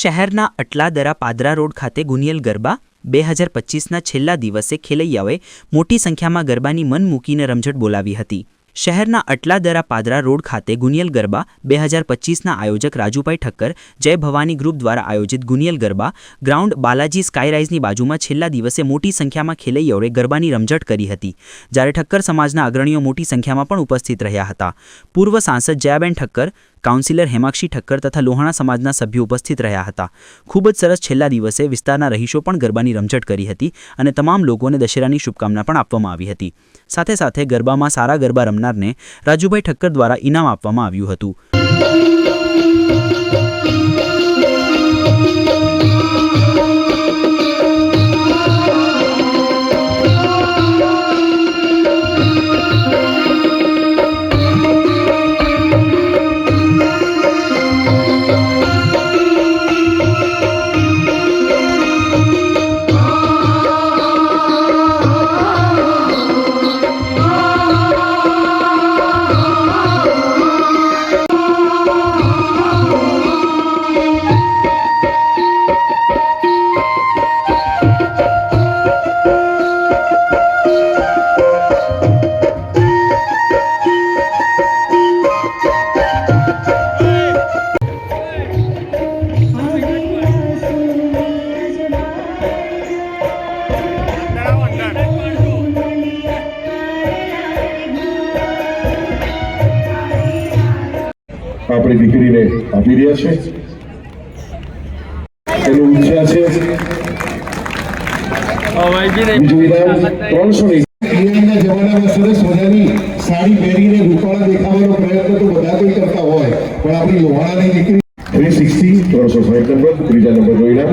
શહેરના અટલાદરા પાદરા રોડ ખાતે ગુનિયલ ગરબા 2025ના છેલ્લા દિવસે ખેલૈયાઓએ મોટી સંખ્યામાં ગરબાની મન મૂકીને રમઝટ બોલાવી હતી। શહેરના અટલાદરા પાદરા રોડ ખાતે ગુનિયલ ગરબા 2025ના આયોજક રાજુભાઈ ઠક્કર જય ભવાની ગ્રુપ દ્વારા આયોજિત ગુનિયલ ગરબા ગ્રાઉન્ડ બાલાજી સ્કાયરાઇઝની બાજુમાં છેલ્લા દિવસે મોટી સંખ્યામાં ખેલૈયાઓએ ગરબાની રમઝટ કરી હતી, જ્યારે ઠક્કર સમાજના અગ્રણીઓ મોટી સંખ્યામાં પણ ઉપસ્થિત રહ્યા હતા। પૂર્વ સાંસદ જયાબેન ઠક્કર, કાઉન્સિલર હેમાક્ષી ઠક્કર તથા લોહાણા સમાજના સભ્યો ઉપસ્થિત રહ્યા હતા। ખૂબ જ સરસ છેલ્લા દિવસે વિસ્તારના રહીશો પણ ગરબાની રમઝટ કરી હતી અને તમામ લોકોને દશેરાની શુભકામના પણ આપવામાં આવી હતી। સાથે સાથે ગરબામાં સારા ગરબા રમનારને રાજુભાઈ ઠક્કર દ્વારા ઇનામ આપવામાં આવ્યું હતું। આપણી દીકરીને આપી રહ્યા છે, એનું ઈચ્છા છે બીજું ઇનામ 300 જમાનામાં સરસ મજાની સાડી પહેરીને રૂપાળા દેખાવાનો પ્રયત્ન તો બધા કોઈ કરતા હોય, પણ આપણી લોહાણાની દીકરી 360 360 નંબર ત્રીજા નંબરનો ઇનામ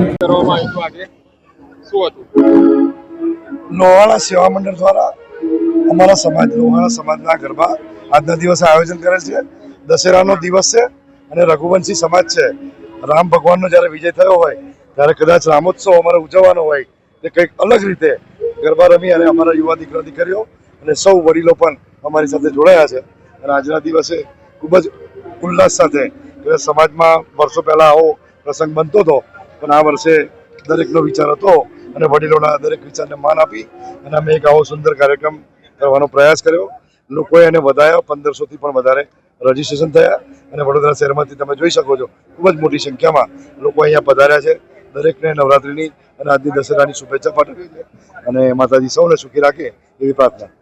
લોહાણા સેવા મંડળ દ્વારા અમારા સમાજ લોહાણા સમાજના ગરબા આજના દિવસે આયોજન કરેલ છે। દશેરાનો દિવસ છે અને રઘુવંશી સમાજ છે। રામ ભગવાનનો જ્યારે વિજય થયો હોય ત્યારે કદાચ રામોત્સવ અમારે ઉજવવાનો હોય તે કંઈક અલગ રીતે ગરબા રમી અને અમારા યુવા દીકરા દીકરીઓ અને સૌ વડીલો પણ અમારી સાથે જોડાયા છે। અને આજના દિવસે ખૂબ જ ઉલ્લાસ સાથે સમાજમાં વર્ષો પહેલાં આવો પ્રસંગ બનતો હતો, પણ આ વર્ષે દરેકનો વિચાર હતો અને વડીલોના દરેક વિચારને માન આપી અને અમે એક આવો સુંદર કાર્યક્રમ કરવાનો પ્રયાસ કર્યો। લોકોએ એને વધાર્યા, 1500થી પણ વધારે રજીસ્ટ્રેશન થયા અને વડોદરા શહેરમાંથી તમે જોઈ શકો છો ખૂબ જ મોટી સંખ્યામાં લોકો અહીંયા પધાર્યા છે। દરેકને નવરાત્રિની અને આજની દશેરાની શુભેચ્છા પાઠવી છે અને માતાજી સૌને સુખી રાખે એવી પ્રાર્થના।